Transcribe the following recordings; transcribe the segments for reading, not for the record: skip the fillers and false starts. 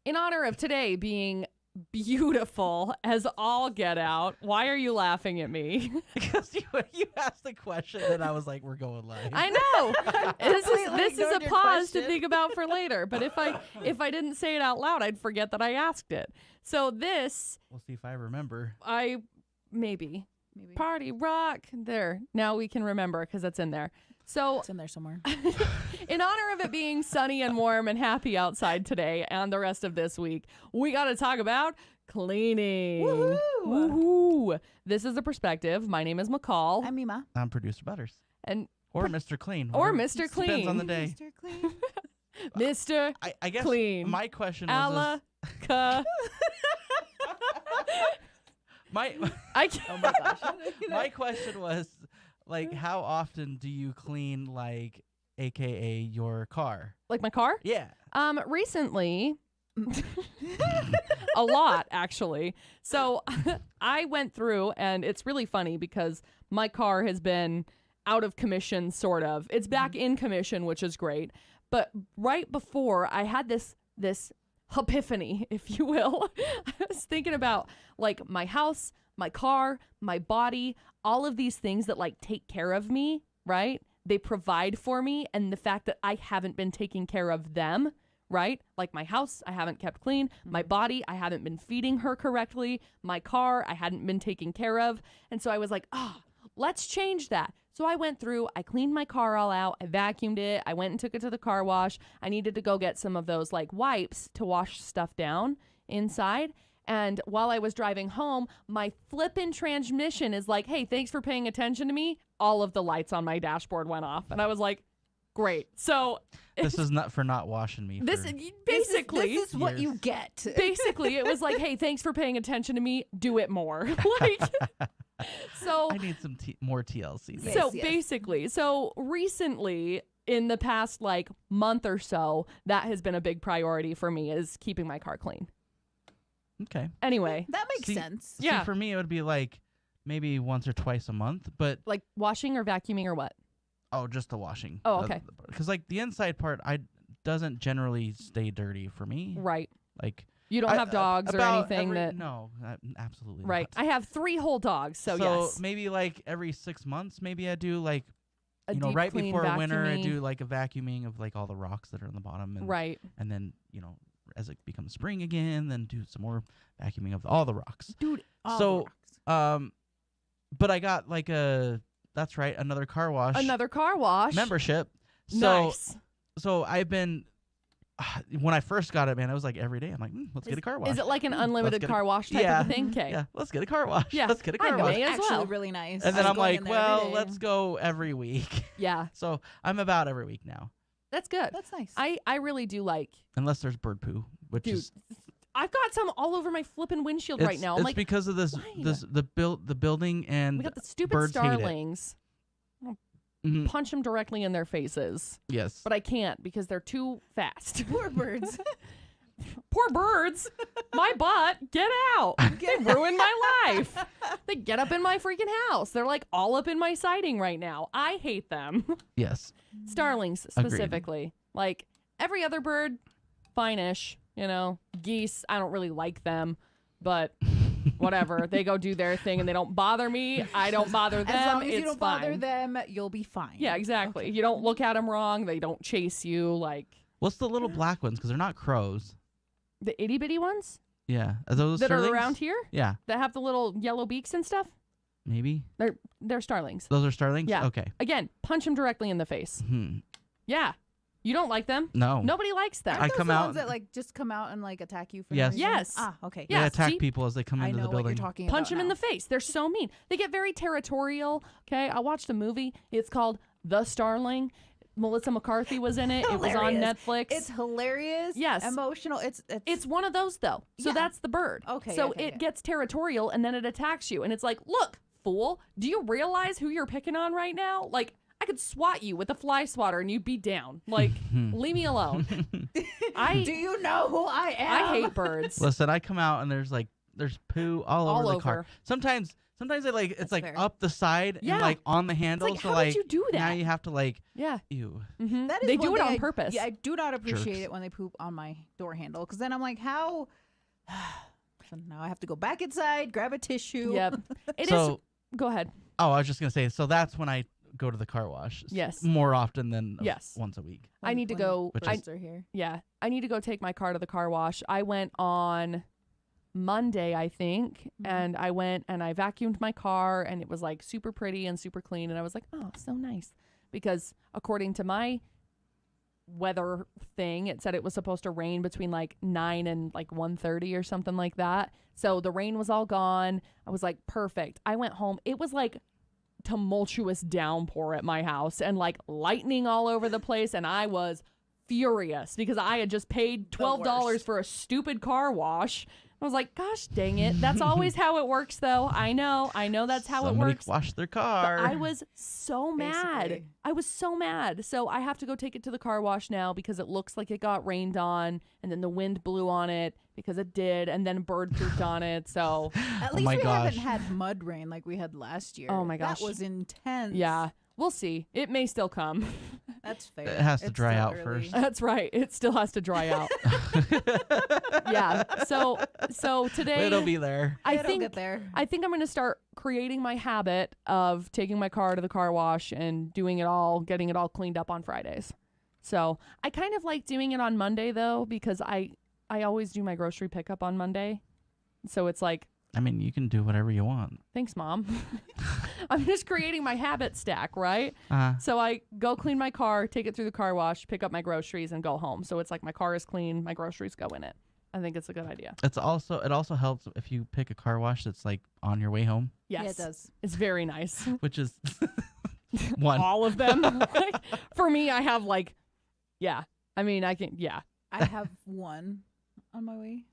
In honor of today being beautiful as all get out, why are you laughing at me? Because you asked the question and I was like, we're going live. I know. This is ignored a your pause to question. think about for later. But if I didn't say it out loud, I'd forget that I asked it. So this, We'll see if I remember. maybe. Maybe. Party rock. There. Now we can remember because it's in there. So It's in there somewhere. in honor of it being sunny and warm and happy outside today and the rest of this week, we got to talk about cleaning. Woohoo! Woohoo! This is The Perspective. My name is McCall. I'm Mima. I'm producer Butters. And Or Mr. Clean. or whatever. Mr. Clean. Depends on the day. Mr. Clean. Mr. I guess Clean. my question was Alaka. my I can't. Oh my gosh. my question was like, how often do you clean, like, AKA your car? Like my car? Yeah. Recently, a lot actually. So I went through, and it's really funny because my car has been out of commission, sort of. It's back in commission, which is great. But right before, I had this epiphany, if you will. I was thinking about like my house, my car, my body, all of these things that like take care of me, right? They provide for me, and the fact that I haven't been taking care of them, right? Like my house, I haven't kept clean. My body, I haven't been feeding her correctly. My car, I hadn't been taking care of. And so I was like, let's change that. So I went through, I cleaned my car all out, I vacuumed it, I went and took it to the car wash. I needed to go get some of those like wipes to wash stuff down inside. And while I was driving home, my flippin' transmission is like, hey, thanks for paying attention to me. All of the lights on my dashboard went off. And I was like, great. So This is not for not washing me. this for- basically, This is what years. you get. basically, it was like, hey, thanks for paying attention to me. Do it more. Like, so I need some more TLC. Yes, so yes. basically, so recently in the past like month or so, that has been a big priority for me is keeping my car clean. Okay. Anyway, That makes See- sense. Yeah. See, for me, it would be like maybe once or twice a month, but like washing or vacuuming or what? just the washing. Oh, okay. Because like the inside part, doesn't generally stay dirty for me. Right. Like You don't have dogs or about anything every- that. No, absolutely Right. not. I have 3 whole dogs, so yes. maybe like every 6 months, maybe I do like A you know deep right clean before winter, I vacuuming. do like a vacuuming of like all the rocks that are on the bottom, and Right. and then as it becomes spring again, then do some more vacuuming of all the rocks. Dude, All So, the rocks. But I got like another car wash another car wash. membership. So Nice. so I've been when I first got it, man, I was like every day. I'm like, let's get a car wash. Is it like an Let's unlimited get a- car wash type Yeah. of a thing? Okay. Yeah, let's get a car wash. Yeah, Let's get a I car may wash. as Actually, well. really nice. And then I'm I'm going like, in there every well, day. let's go every week. Yeah. So I'm about every week now, That's good. That's nice. I really do like. unless there's bird poo, which Dude, is I've got some all over my flippin' windshield right now. I'm It's like, because of this why? the building and we got the stupid birds hate it. starlings. Mhm. Punch them directly in their faces, Yes. but I can't because they're too fast. Poor birds. Poor birds. My butt. Get out. They ruined my life. They get up in my freaking house. They're like all up in my siding right now. I hate them. Yes. Starlings Agreed. specifically. Like every other bird, fine-ish. Geese, I don't really like them, but whatever. They go do their thing and they don't bother me. I don't bother them. As long as it's you don't fine. bother them, you'll be fine. Yeah, exactly. You don't look at them wrong. They don't chase you like What's the little black ones? Because they're not crows. the itty bitty ones Yeah. Are those that starlings? are around here Yeah. that have the little yellow beaks and stuff. Maybe. They're starlings. Those are starlings? Yeah. Okay. Again, punch them directly in the face. Yeah. You don't like them. No. Nobody likes them. I Aren't those come the out ones that like just come out and like attack you for Yes. no reason? Yes. Ah, okay. Yeah. They Yes, attack see? people as they come I into know the what you're building. talking Punch about them in now. the face. They're so mean. They get very territorial. Okay. I watched a movie. It's called The Starling. Melissa McCarthy was in it. It was on Hilarious. Netflix. It's hilarious. Yes. Emotional. It's one of those though. So Yeah. that's the bird. Okay, So okay, it yeah. gets territorial and then it attacks you. And it's like, look, fool, do you realize who you're picking on right now? Like, I could swat you with a fly swatter and you'd be down. Like, leave me alone. Do you know who I am? I hate birds. Listen, I come out and there's like there's poo all All over the car. over. Sometimes I like it's That's like fair. up the side Yeah. and like on the It's handle. like, so how like did you do that? now you have to like Yeah. ew. Mm-hmm. That is They one do it thing on I- purpose. Yeah, I do not appreciate Jerks. it when they poop on my door handle because then I'm like, how? So now I have to go back inside, grab a tissue. Yep. It is. So Go ahead. oh, I was just gonna say. So that's when I go to the car wash. Yes. More often than Yes. once a week. I need to go. Which I, is- Birds are here. yeah, I need to go take my car to the car wash. I went on Monday, I think, Mhm. and I went and I vacuumed my car, and it was like super pretty and super clean, and I was like, oh, so nice, because according to my weather thing, it said it was supposed to rain between like 9 and like 1:30 or something like that. So the rain was all gone. I was like, perfect. I went home. It was like tumultuous downpour at my house and like lightning all over the place, and I was furious because I had just paid $12 worst. for a stupid car wash. I was like, gosh dang it. That's always how it works though. I know that's how Somebody it works. wash their But car. I was so mad. Basically. I was so mad. So I have to go take it to the car wash now because it looks like it got rained on, and then the wind blew on it because it did, and then bird pooped on it. So At Oh least my we haven't gosh. had mud rain like we had last year. Oh my gosh. That was intense. yeah, we'll see. It may still come. That's fair. It has to It's dry still out early. first. That's right. It still has to dry out. Yeah. So today It'll be there. I It'll think get there. I think I'm going to start creating my habit of taking my car to the car wash and doing it all, getting it all cleaned up on Fridays. So I kind of like doing it on Monday though, because I always do my grocery pickup on Monday. So it's like, I mean, you can do whatever you want. thanks, Mom. I'm just creating my habit stack, right? Uh, So I go clean my car, take it through the car wash, pick up my groceries, and go home. So it's like my car is clean, my groceries go in it. I think it's a good idea. it also helps if you pick a car wash that's like on your way home, Yes. Yeah, it does. It's very nice. which is one. All of them. Like, for me, I have like, yeah. I mean, I can, yeah. I have one on my way.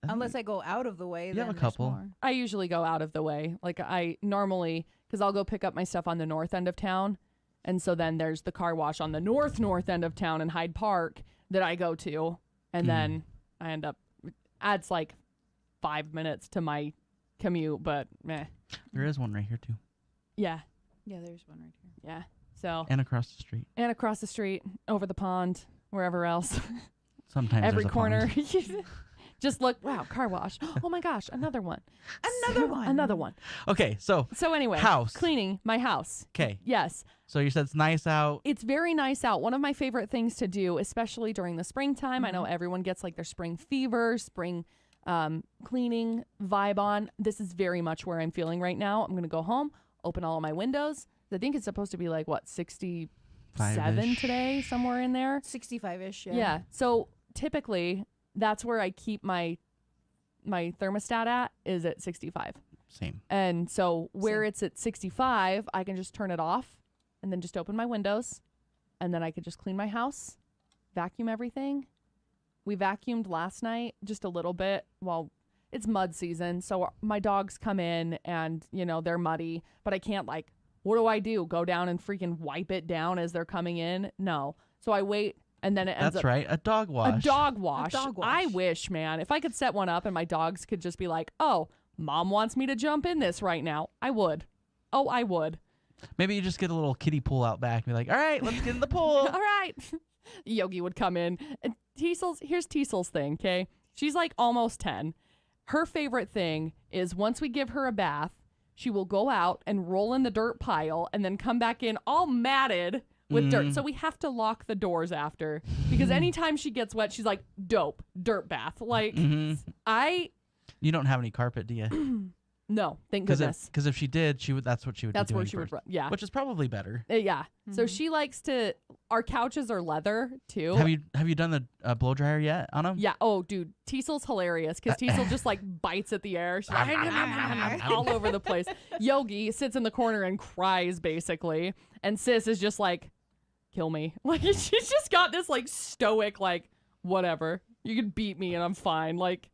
Unless I go out of the way, You then have a there's couple. more. I usually go out of the way. Like I normally, because I'll go pick up my stuff on the north end of town. And so then there's the car wash on the north end of town in Hyde Park that I go to. And then I end up, adds like 5 minutes to my commute, but meh. There is one right here too, Yeah. Yeah, there's one right here. Yeah. So, and across the street. and across the street, over the pond, wherever else. Sometimes Every there's a corner. pond. Just look, wow, car wash. Oh my gosh, another one. Another one. Another one. Okay, so So anyway, House. cleaning my house. okay, Yes, so you said it's nice out. it's very nice out. One of my favorite things to do, especially during the springtime. I know Mhm. everyone gets like their spring fever, spring cleaning vibe on. This is very much where I'm feeling right now. I'm going to go home, open all of my windows. I think it's supposed to be like, what, 67 5-ish. today, somewhere in there. 65-ish. Yeah. So typically, that's where I keep my thermostat at, is at 65. Same. And so where Same. it's at 65, I can just turn it off and then just open my windows, and then I could just clean my house, vacuum everything. We vacuumed last night just a little bit. Well, it's mud season, so my dogs come in and, you know, they're muddy, but I can't like, what do? Go down and freaking wipe it down as they're coming in? No. So I wait, and then it ends That's up right. A dog wash. a dog wash. dog I wash. wish, man, if I could set one up and my dogs could just be like, oh, Mom wants me to jump in this right now, I would. Oh, I would. Maybe you just get a little kiddie pool out back and be like, all right, let's get in the pool. All right. Yogi would come in. And here's Teasel's thing, okay? She's like almost 10. Her favorite thing is once we give her a bath, she will go out and roll in the dirt pile and then come back in all matted with dirt. So we have to lock the doors after because anytime she gets wet, she's like, dope, dirt bath. Like, Mhm. You don't have any carpet, do you? No, thank Because goodness. if she did, that's what she would. That's be where doing she would first, run. Yeah. which is probably better. Yeah. So Mhm. she likes to, our couches are leather too. Have you done the blow dryer yet on them? Yeah. Oh, dude, Teasel's hilarious because Teasel just like bites at the air. She's like, all over the place. Yogi sits in the corner and cries basically, and Sis is just like, kill me. Like she's just got this like stoic like whatever. You can beat me and I'm fine. Like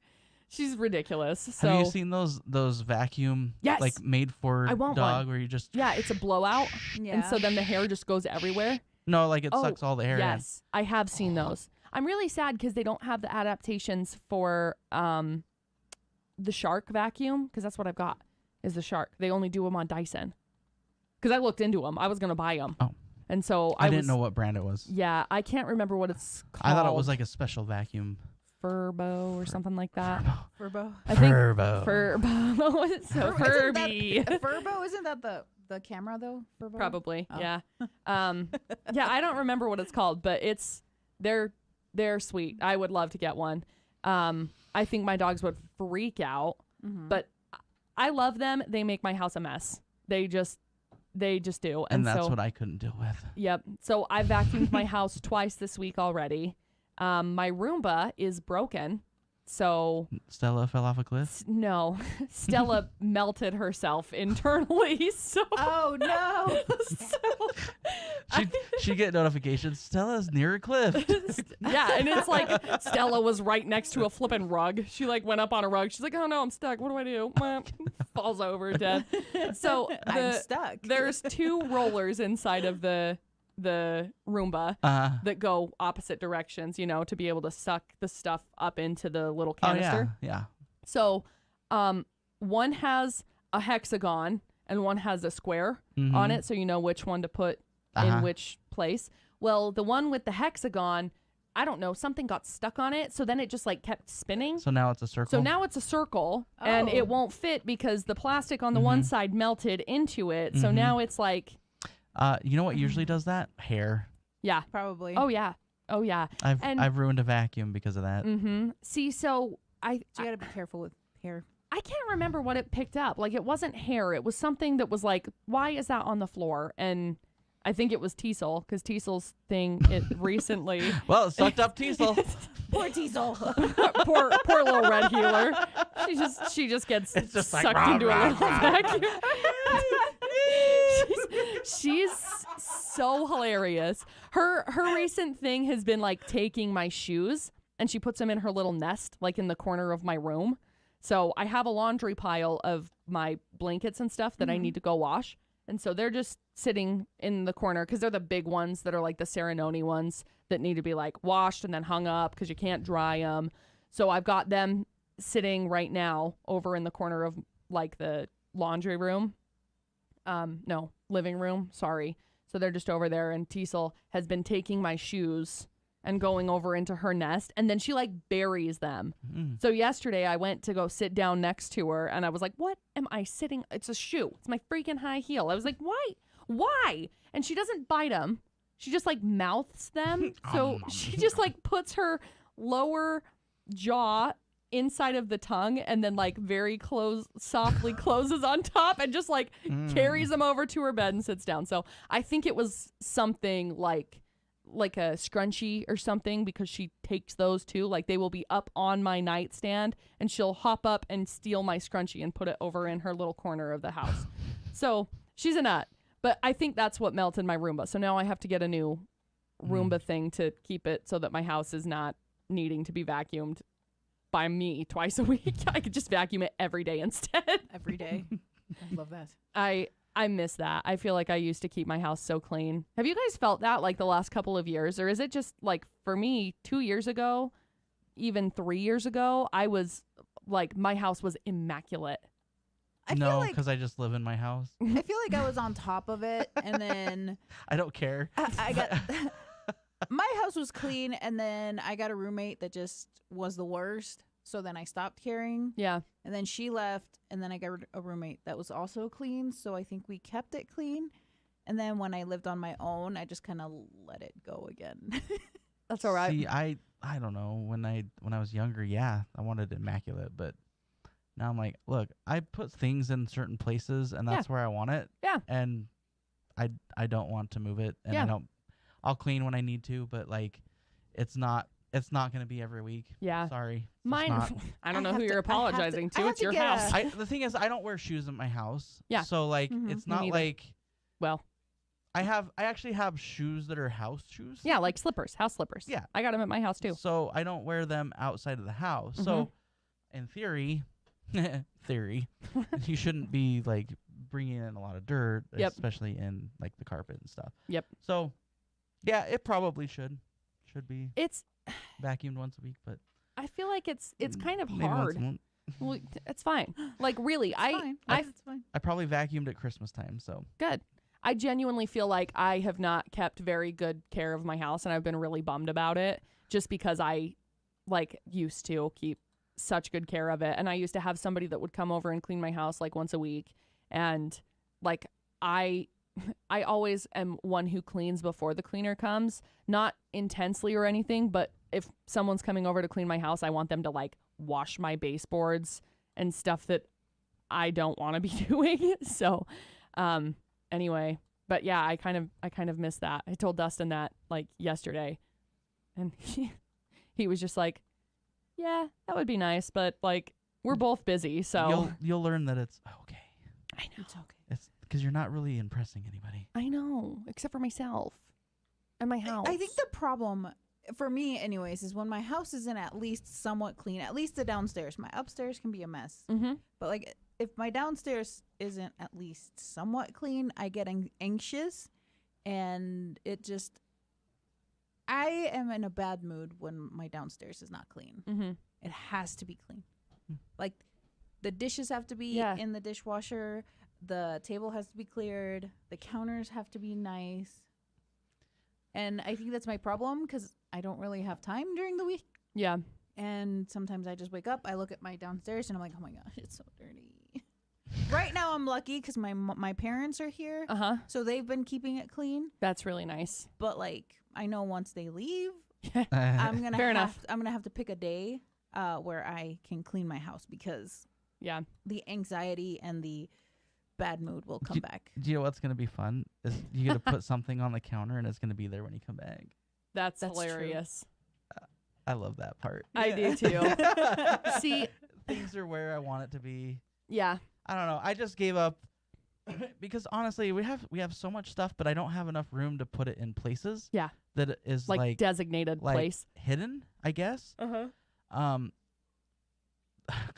she's ridiculous. So Have you seen those vacuum Yes. like made for I want dog one. where you just yeah, it's a blowout, Yeah. and so then the hair just goes everywhere. no like it Oh, sucks all the hair Yes, I have seen those. I'm really sad because they don't have the adaptations for the Shark vacuum because that's what I've got is the Shark. They only do them on Dyson. Because I looked into them. I was going to buy them. Oh. And so I didn't know what brand it was. Yeah, I can't remember what it's called. I thought it was like a special vacuum. Furbo or something like that. Furbo. I think Furbo. Furbo. So Furby. Furbo, isn't that the camera though? Furbo? Probably. Oh. Yeah. Yeah, I don't remember what it's called, but they're sweet. I would love to get one. I think my dogs would freak out, but I love them. They make my house a mess. They just do. And that's so, what I couldn't deal with. Yep. So I vacuumed my house twice this week already. My Roomba is broken. So Stella fell off a cliff? no, Stella melted herself internally. So Oh no. She'd get notifications. Stella's near a cliff. yeah, and it's like Stella was right next to a flipping rug. She like went up on a rug. She's like, "Oh no, I'm stuck. What do I do?" Falls over dead. So I'm stuck. There's 2 rollers inside of the Roomba that go opposite directions, to be able to suck the stuff up into the little canister. Oh, yeah. So, one has a hexagon and one has a square on it, so you know which one to put in which place. Well, the one with the hexagon, I don't know, something got stuck on it, so then it just like kept spinning. So now it's a circle? So now it's a circle, and Oh. it won't fit because the plastic on the one side melted into it. So now it's like, you know what usually does that? Hair. yeah. Probably. Oh yeah. Oh yeah. I've ruined a vacuum because of that. See, so So you gotta be careful with hair. I can't remember what it picked up. Like, it wasn't hair. It was something that was like, why is that on the floor? And I think it was Teasel, because Teasel's thing it recently. Well, it sucked up Teasel. Poor Teasel. poor little red healer. She just gets just like, sucked rah, into rah, a little rah. vacuum. she's so hilarious. Her recent thing has been like taking my shoes and she puts them in her little nest, like in the corner of my room. So I have a laundry pile of my blankets and stuff that I need to go wash. And so they're just sitting in the corner because they're the big ones that are like the Serenoni ones that need to be like washed and then hung up because you can't dry them. So I've got them sitting right now over in the corner of like the laundry room. No, living room. Sorry. So they're just over there, and Teasel has been taking my shoes and going over into her nest, and then she like buries them. So yesterday I went to go sit down next to her, and I was like, what am I sitting? It's a shoe. It's my freaking high heel. I was like, why? And she doesn't bite them. She just like mouths them. So she just like puts her lower jaw inside of the tongue and then like very softly closes on top and just like carries them over to her bed and sits down. So I think it was something like a scrunchie or something, because she takes those too. Like they will be up on my nightstand and she'll hop up and steal my scrunchie and put it over in her little corner of the house. So she's a nut, but I think that's what melted my Roomba. So now I have to get a new Roomba thing to keep it so that my house is not needing to be vacuumed by me twice a week. I could just vacuum it every day instead. Every day. I love that. I miss that. I feel like I used to keep my house so clean. Have you guys felt that like the last couple of years? Or is it just like for me 2 years ago, even 3 years ago, I was like, my house was immaculate. I feel No, like because I just live in my house. I feel like I was on top of it, and then I don't care. I got my house was clean, and then I got a roommate that just was the worst. So then I stopped caring, Yeah. and then she left, and then I got a roommate that was also clean. So I think we kept it clean. And then when I lived on my own, I just kind of let it go again. That's all right. See, I don't know. When I was younger, yeah, I wanted immaculate, but now I'm like, look, I put things in certain places, and that's where I want it. Yeah. And I don't want to move it, and Yeah. I'll clean when I need to, but like, it's not going to be every week. Yeah. Sorry. It's just Mine, not. I don't know I who have you're to- I have to- apologizing I to. have It's to your get house. The thing is, I don't wear shoes in my house. Yeah. So like, Mhm. it's Me not neither. like Well, I actually have shoes that are house shoes. yeah, like slippers, house slippers. Yeah. I got them at my house too. So I don't wear them outside of the house. So in theory, you shouldn't be like bringing in a lot of dirt, Yep. especially in like the carpet and stuff. Yep. So yeah, it probably should be It's, vacuumed once a week, but I feel like it's kind of maybe once hard. a month. Well, it's fine. Like really, It's fine. I probably vacuumed at Christmas time, so good. I genuinely feel like I have not kept very good care of my house, and I've been really bummed about it just because I like used to keep such good care of it. And I used to have somebody that would come over and clean my house like once a week. And like I always am one who cleans before the cleaner comes, not intensely or anything, but if someone's coming over to clean my house, I want them to like wash my baseboards and stuff that I don't want to be doing. So, anyway, but yeah, I kind of miss that. I told Dustin that like yesterday, and he was just like, yeah, that would be nice, but like we're both busy, so you'll learn that it's okay. I know. It's okay. It's because you're not really impressing anybody. I know, except for myself and my house. I think the problem for me, anyways, is when my house isn't at least somewhat clean. At least the downstairs. My upstairs can be a mess, but like if my downstairs isn't at least somewhat clean, I get anxious, and it just. I am in a bad mood when my downstairs is not clean. It has to be clean. Like the dishes have to be in the dishwasher. The table has to be cleared. The counters have to be nice. And I think that's my problem because I don't really have time during the week. Yeah. And sometimes I just wake up, I look at my downstairs, and I'm like, oh my gosh, it's so dirty. Right now I'm lucky because my parents are here. So they've been keeping it clean. That's really nice. But like I know once they leave, Fair I'm enough. gonna have to pick a day where I can clean my house because the anxiety and the bad mood will come back. Do you know what's gonna be fun? Is you get to put something on the counter and it's gonna be there when you come back. That's That's hilarious. I love that part. I do too. See, things are where I want it to be. yeah. I don't know. I just gave up because honestly, we have so much stuff, but I don't have enough room to put it in places. Yeah. That it is Like designated place. hidden, I guess.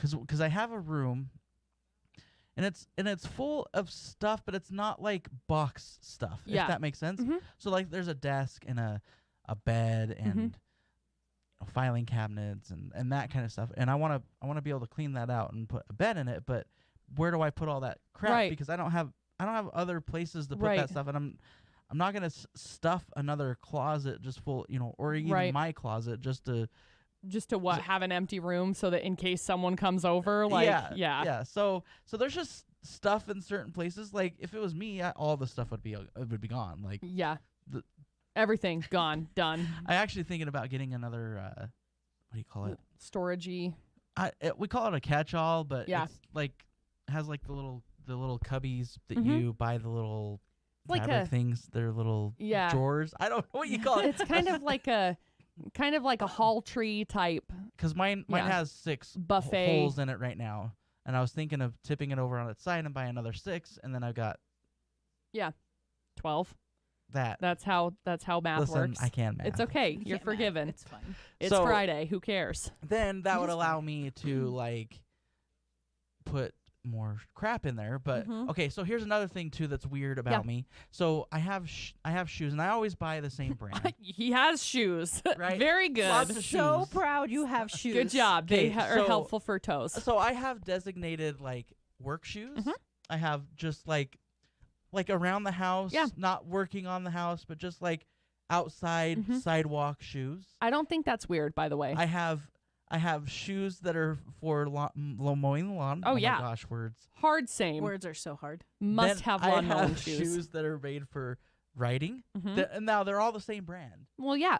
Because I have a room, and it's full of stuff, but it's not like box stuff. Yeah. If that makes sense. So like, there's a desk and a bed and filing cabinets and that kind of stuff, and I want to be able to clean that out and put a bed in it, but where do I put all that crap? Right. Because I don't have other places to put that stuff, and I'm not gonna stuff another closet just full, or even my closet just to have an empty room so that in case someone comes over, like yeah. So there's just stuff in certain places. Like if it was me, all the stuff would be gone. Like everything gone, done. I actually thinking about getting another what do you call it? Storagey. We call it a catch-all, but Yeah. it's like has like the little cubbies that you buy, the little Like fabric a- things. They're little drawers. I don't know what you call it. It's kind of like a hall tree type. Because mine has 6 Buffet. holes in it right now, and I was thinking of tipping it over on its side and buy another 6, and then I've got 12. that. That's how math Listen, works. I can math. It's okay. You You're can't math. forgiven. It's fine. It's So- Friday. Who cares? Then that would That's allow fine. me to like put more crap in there. But okay, so here's another thing too that's weird about me. So I have shoes, and I always buy the same brand. He has shoes. Right. Very good. Lots of So shoes. proud you have shoes. Good job. They Okay, are so- helpful for toes. So I have designated like work shoes. I have just like around the house, not working on the house, but just like outside sidewalk shoes. I don't think that's weird, by the way. I have shoes that are for mowing the lawn. Oh, my yeah. gosh, words. Hard same. Words are so hard. Must Then have I lawn mowing have shoes. that are made for riding. Mhm. And now they're all the same brand, Well, yeah.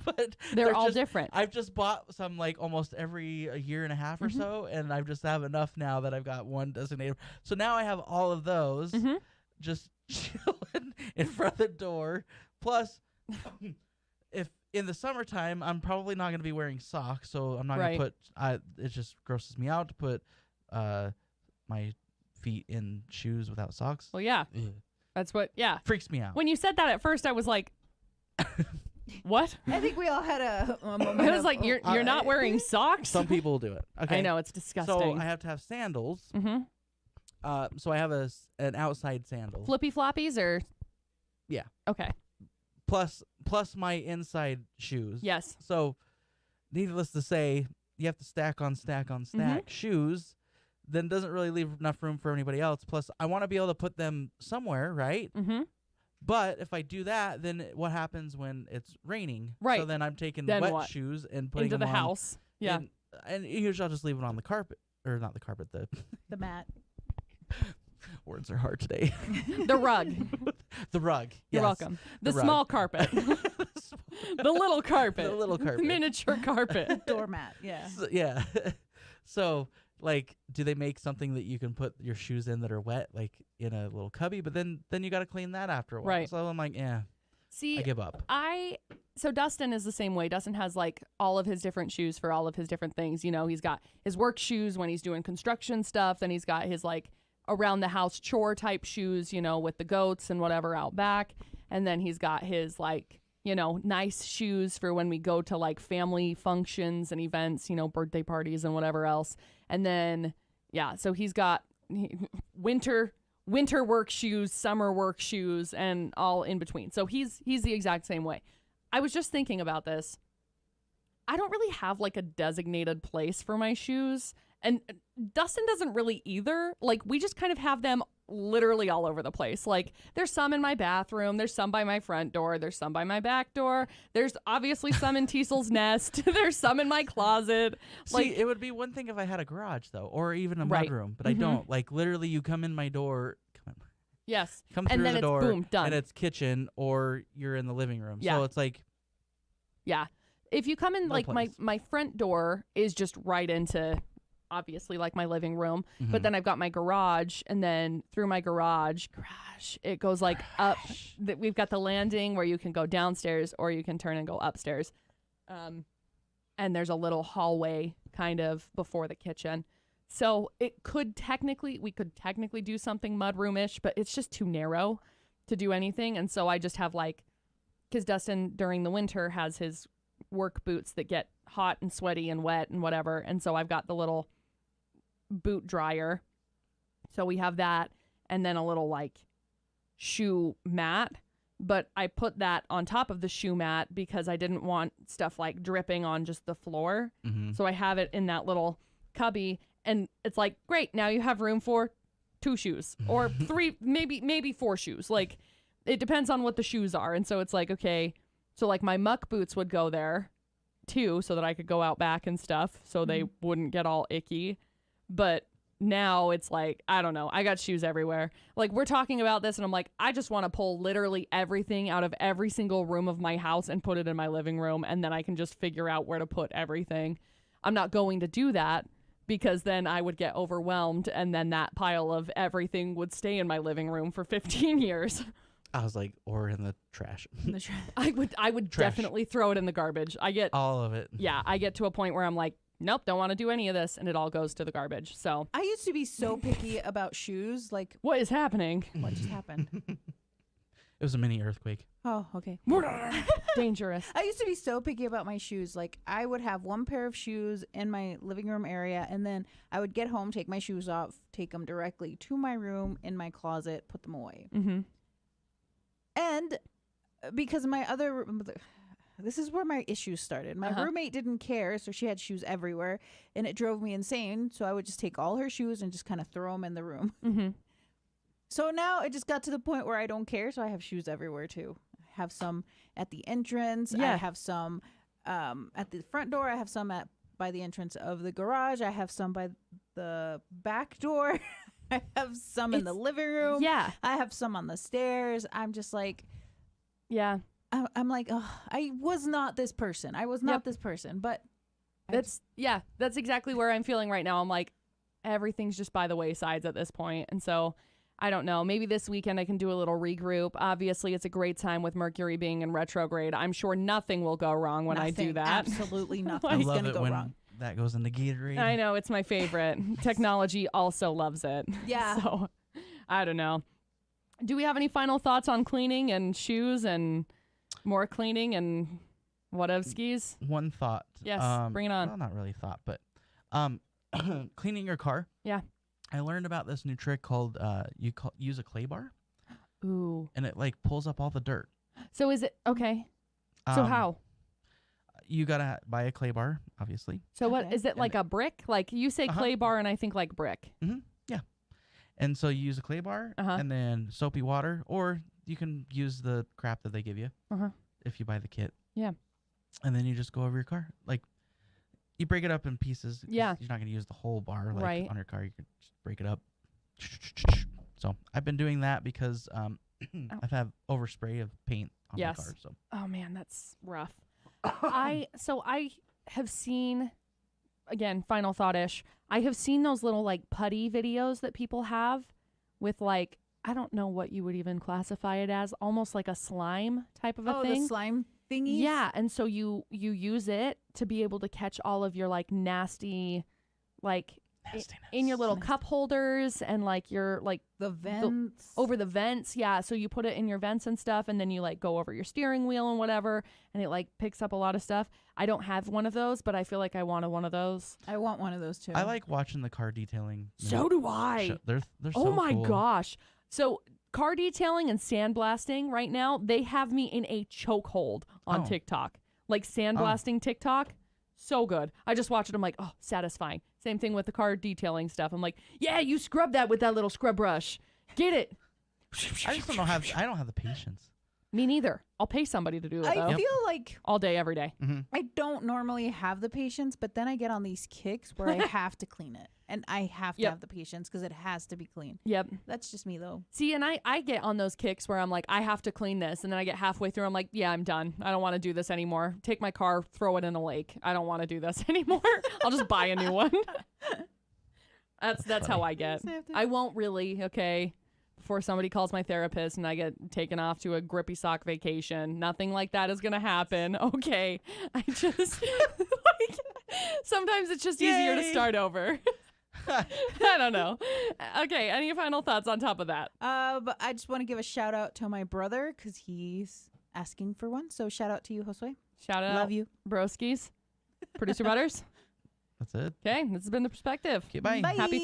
but They're all just, different. I've just bought some like almost every a year and a half or so, and I just have enough now that I've got one designated. So now I have all of those just chilling in front of the door. Plus, if in the summertime, I'm probably not going to be wearing socks, so I'm not going to put. It just grosses me out to put my feet in shoes without socks. Well, yeah. Ugh. That's what, yeah. Freaks me out. When you said that at first, I was like, what? I think we all had a moment. I was like, of, you're not wearing socks? Some people do it. Okay. I know, it's disgusting. So I have to have sandals. So I have an outside sandal. Flippy floppies or? Yeah. Okay. Plus my inside shoes. Yes. So, needless to say, you have to stack on stack on stack shoes, then it doesn't really leave enough room for anybody else. Plus, I want to be able to put them somewhere, right? Mm-hmm. But if I do that, then what happens when it's raining? Right. So then I'm taking Then wet what? shoes and putting Into them the on house. Yeah. and usually I'll just leave it on the carpet. Or not the carpet, the The mat. words are hard today. The rug. The rug. You're yes. welcome. The rug. small carpet. The little carpet. The little carpet. Miniature carpet. Doormat. Yeah. So, yeah. So, like, do they make something that you can put your shoes in that are wet, like in a little cubby? But then you got to clean that after a while. Right. So I'm like, yeah, See, I give up. So Dustin is the same way. Dustin has like all of his different shoes for all of his different things. You know, he's got his work shoes when he's doing construction stuff. Then he's got his like around the house chore type shoes, you know, with the goats and whatever out back. And then he's got his like, you know, nice shoes for when we go to like family functions and events, you know, birthday parties and whatever else. And then, yeah, so he's got winter work shoes, summer work shoes, and all in between. So he's the exact same way. I was just thinking about this. I don't really have like a designated place for my shoes, and Dustin doesn't really either. Like we just kind of have them literally all over the place. Like there's some in my bathroom, there's some by my front door, there's some by my back door, there's obviously some in Teasel's nest, there's some in my closet. Like See, it would be one thing if I had a garage though, or even a Right. mudroom, but I don't. Like literally, you come in my door, yes, come and through then the it's door, boom, done. and it's kitchen, or you're in the living room. Yeah. So it's like, Yeah. If you come in, No like place. my front door is just right into obviously like my living room, but then I've got my garage, and then through my garage, it goes like up. We've got the landing where you can go downstairs or you can turn and go upstairs. And there's a little hallway kind of before the kitchen. So we could technically do something mudroom-ish, but it's just too narrow to do anything. And so I just have like, because Dustin during the winter has his work boots that get hot and sweaty and wet and whatever. And so I've got the little boot dryer. So we have that, and then a little like shoe mat. But I put that on top of the shoe mat because I didn't want stuff like dripping on just the floor. So I have it in that little cubby, and it's like, great, now you have room for 2 shoes or 3, maybe 4 shoes. Like it depends on what the shoes are. And so it's like, okay, so like my muck boots would go there too, so that I could go out back and stuff, so they wouldn't get all icky. But now it's like, I don't know, I got shoes everywhere. Like we're talking about this and I'm like, I just want to pull literally everything out of every single room of my house and put it in my living room, and then I can just figure out where to put everything. I'm not going to do that because then I would get overwhelmed, and then that pile of everything would stay in my living room for 15 years. I was like, or in the trash. I would Trash. definitely throw it in the garbage. I get All of it. I get to a point where I'm like, nope, don't want to do any of this, and it all goes to the garbage. So I used to be so picky about shoes. Like, what is happening? what just happened? It was a mini earthquake. Oh, okay. Dangerous. I used to be so picky about my shoes. Like, I would have one pair of shoes in my living room area, and then I would get home, take my shoes off, take them directly to my room in my closet, put them away. Mm-hmm. And because my other, this is where my issues started. My roommate didn't care, so she had shoes everywhere, and it drove me insane. So I would just take all her shoes and just kind of throw them in the room. Mm-hmm. So now it just got to the point where I don't care, so I have shoes everywhere too. I have some at the entrance. Yeah. I have some at the front door. I have some by the entrance of the garage. I have some by the back door. I have some in the living room. Yeah. I have some on the stairs. I'm just like, Yeah. I'm like, oh, I was not this person. I was not Yep. this person. But That's exactly where I'm feeling right now. I'm like, everything's just by the waysides at this point. And so I don't know. Maybe this weekend I can do a little regroup. Obviously, it's a great time with Mercury being in retrograde. I'm sure nothing will go wrong when I do nothing, that. absolutely I nothing's love gonna it go when wrong. that goes into Gatorade. I know, it's my favorite. Technology also loves it. Yeah. So I don't know. Do we have any final thoughts on cleaning and shoes and more cleaning and whatevskis? One thought. Yes, bring it on. Well, not really thought, but cleaning your car. Yeah. I learned about this new trick called use a clay bar, Ooh. and it like pulls up all the dirt. So is it okay? So Um, how? you gotta buy a clay bar, obviously. So what Okay. is it, like a brick? Like you say clay bar and I think like brick. And so you use a clay bar Uh-huh. and then soapy water, or you can use the crap that they give you Uh-huh. if you buy the kit. Yeah. And then you just go over your car. Like, you break it up in pieces. 'cause Yeah. You're not going to use the whole bar like Right. on your car. You can just break it up. So I've been doing that because I've had overspray of paint on Yes. my car. So Oh man, that's rough. I have seen, again, final thought-ish. I have seen those little like putty videos that people have with like, I don't know what you would even classify it as, almost like a slime type of a Oh, thing. the slime thingies. Yeah, and so you use it to be able to catch all of your like nasty, like nastiness. in your little Nasty. cup holders and like your like the vents. over the vents. Yeah, so you put it in your vents and stuff, and then you like go over your steering wheel and whatever, and it like picks up a lot of stuff. I don't have one of those, but I feel like I wanted one of those. I want one of those too. I like watching the car detailing. So do I. They're Oh so my cool. gosh. So car detailing and sandblasting right now, they have me in a chokehold on Oh. TikTok. Like sandblasting TikTok, so good. I just watch it. I'm like, oh, satisfying. Same thing with the car detailing stuff. I'm like, yeah, you scrub that with that little scrub brush. Get it. I just don't know I don't have the patience. Me neither. I'll pay somebody to do it I though. feel like All day, every day. I don't normally have the patience, but then I get on these kicks where I have to clean it, and I have to Yep. have the patience because it has to be clean. Yep. That's just me though. See, and I get on those kicks where I'm like, I have to clean this. And then I get halfway through. I'm like, yeah, I'm done. I don't want to do this anymore. Take my car, throw it in a lake. I don't want to do this anymore. I'll just buy a new one. That's how I get. I won't really, okay, before somebody calls my therapist and I get taken off to a grippy sock vacation. Nothing like that is going to happen. Okay. I just, like, sometimes it's just easier to Yay. start over. I don't know. Okay, any final thoughts on top of that? But I just want to give a shout out to my brother because he's asking for one. So shout out to you, Josue. Shout out. Love you. Broskies. Producer Butters. That's it. Okay, this has been The Perspective. Okay, bye. Bye. Happy